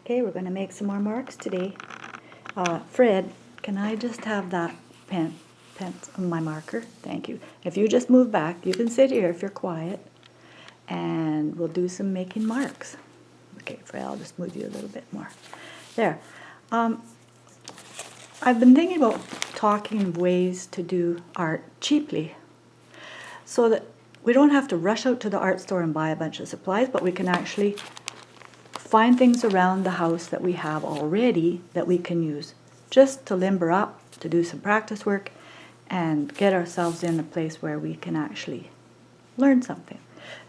Okay, we're going to make some more marks today. Fred, can I just have that pen on my marker? Thank you. If you just move back, you can sit here if you're quiet, and we'll do some making marks. Okay, Fred, I'll just move you a little bit more. There. I've been thinking about talking of ways to do art cheaply, so that we don't have to rush out to the art store and buy a bunch of supplies, but we can actually find things around the house that we have already that we can use just to limber up, to do some practice work, and get ourselves in a place where we can actually learn something.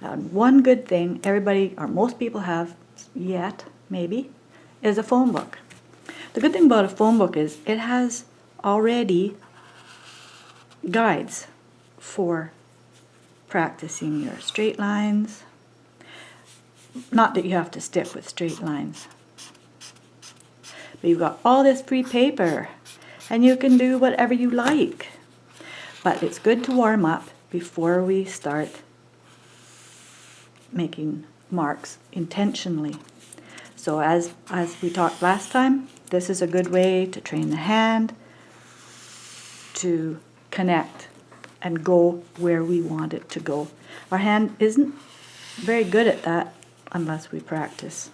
One good thing everybody, or most people have yet, maybe, is a phone book. The good thing about a phone book is it has already guides for practicing your straight lines. Not that you have to stick with straight lines. But you've got all this free paper, and you can do whatever you like. But it's good to warm up before we start making marks intentionally. So as we talked last time, this is a good way to train the hand to connect and go where we want it to go. Our hand isn't very good at that unless we practice,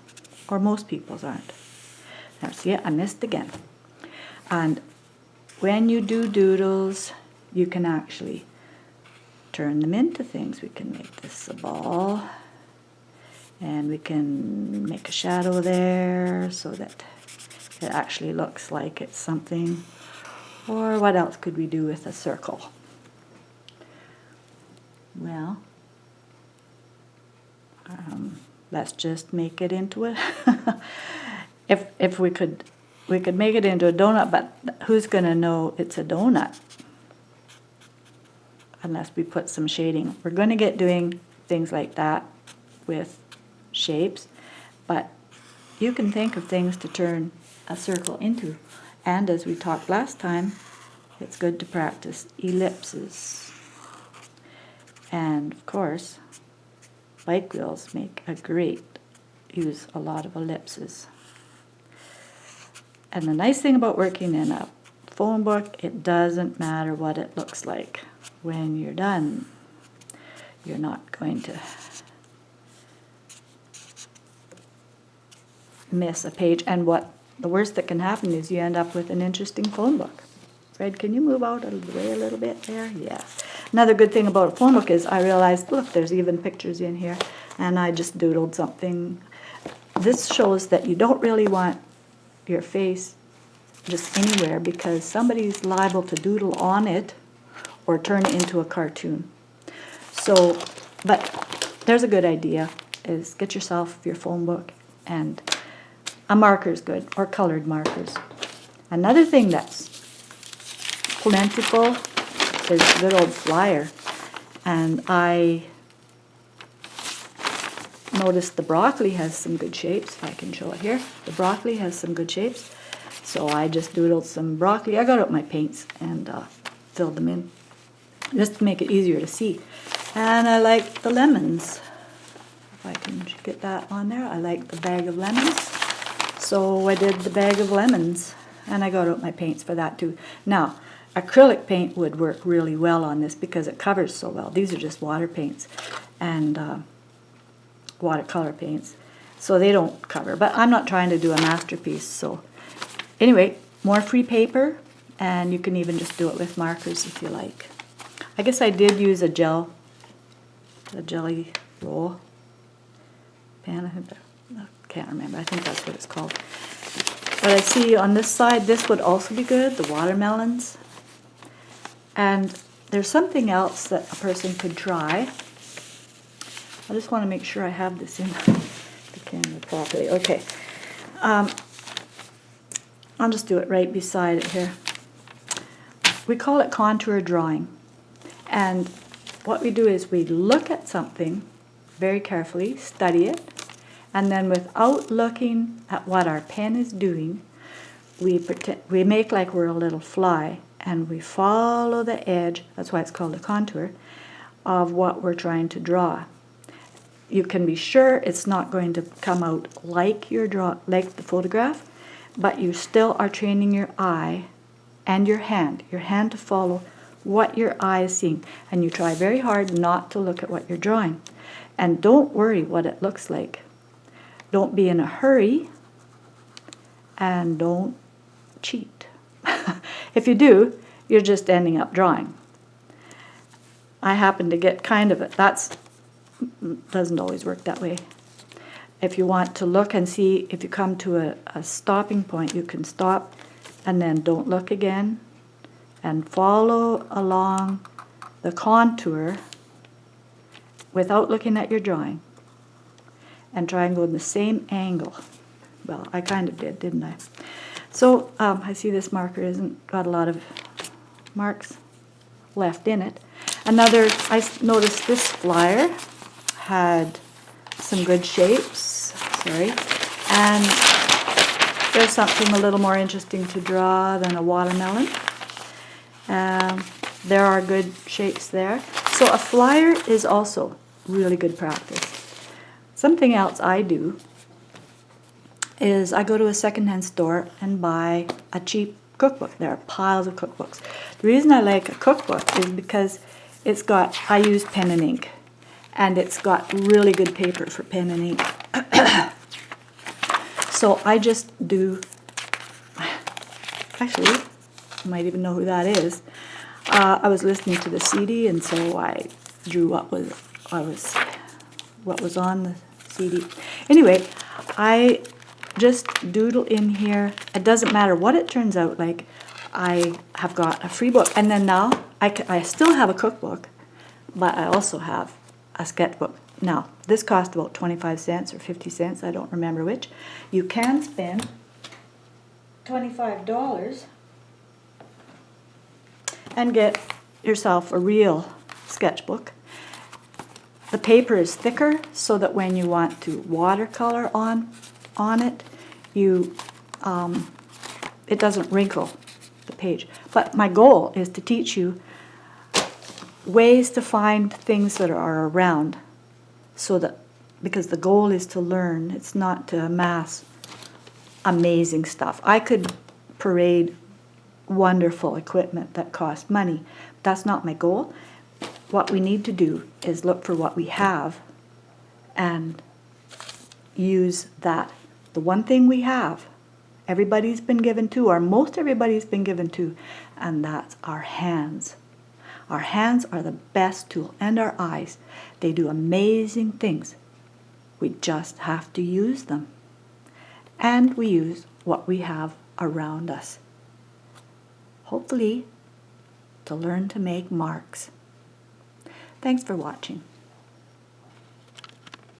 or most people's aren't. Now, see, I missed again. And when you do doodles, you can actually turn them into things. We can make this a ball, and we can make a shadow there so that it actually looks like it's something. Or what else could we do with a circle? Well, let's just make it into a if we could make it into a donut, but who's going to know it's a donut unless we put some shading? We're going to get doing things like that with shapes, but you can think of things to turn a circle into. And as we talked last time, it's good to practice ellipses. And of course, bike wheels use a lot of ellipses. And the nice thing about working in a phone book, it doesn't matter what it looks like. When you're done, you're not going to miss a page. And the worst that can happen is you end up with an interesting phone book. Fred, can you move out of the way a little bit there? Yeah. Another good thing about a phone book is I realized, look, there's even pictures in here, and I just doodled something. This shows that you don't really want your face just anywhere, because somebody's liable to doodle on it or turn it into a cartoon. So, but there's a good idea, is get yourself your phone book, and a marker's good, or colored markers. Another thing that's plentiful is a good old flyer. And I noticed the broccoli has some good shapes, if I can show it here. The broccoli has some good shapes. So I just doodled some broccoli. I got out my paints and filled them in, just to make it easier to see. And I like the lemons. If I can get that on there. I like the bag of lemons. So I did the bag of lemons, and I got out my paints for that too. Now, acrylic paint would work really well on this because it covers so well. These are just water paints and watercolor paints, so they don't cover. But I'm not trying to do a masterpiece, so anyway, more free paper, and you can even just do it with markers if you like. I guess I did use a jelly roll pen. I can't remember. I think that's what it's called. But I see on this side, this would also be good, the watermelons. And there's something else that a person could try. I just want to make sure I have this in the camera properly. Okay. I'll just do it right beside it here. We call it contour drawing. And what we do is we look at something very carefully, study it, and then without looking at what our pen is doing, we make like we're a little fly, and we follow the edge, that's why it's called a contour, of what we're trying to draw. you can be sure it's not going to come out like like the photograph, but you still are training your eye and your hand to follow what your eye is seeing. And you try very hard not to look at what you're drawing. And don't worry what it looks like. Don't be in a hurry, and don't cheat. If you do, you're just ending up drawing. I happen to get kind of it. Doesn't always work that way. If you want to look and see, if you come to a stopping point, you can stop and then don't look again and follow along the contour without looking at your drawing and try and go in the same angle. Well, I kind of did, didn't I? So I see this marker isn't got a lot of marks left in it. I noticed this flyer had some good shapes, sorry, and there's something a little more interesting to draw than a watermelon. There are good shapes there. So a flyer is also really good practice. Something else I do is I go to a secondhand store and buy a cheap cookbook. There are piles of cookbooks. The reason I like a cookbook is because I use pen and ink, and it's got really good paper for pen and ink. So I just do, actually, you might even know who that is. I was listening to the CD, and so I drew what was on the CD. Anyway, I just doodle in here. It doesn't matter what it turns out like. I have got a free book, and then now I still have a cookbook, but I also have a sketchbook. Now, this cost about 25 cents or 50 cents, I don't remember which. You can spend $25 and get yourself a real sketchbook. The paper is thicker so that when you want to watercolor on it, it doesn't wrinkle the page. But my goal is to teach you ways to find things that are around, because the goal is to learn. It's not to amass amazing stuff. I could parade wonderful equipment that costs money. That's not my goal. What we need to do is look for what we have and use that. The one thing we have, everybody's been given to, or most everybody's been given to, and that's our hands. Our hands are the best tool, and our eyes. They do amazing things. We just have to use them. And we use what we have around us. Hopefully, to learn to make marks. Thanks for watching.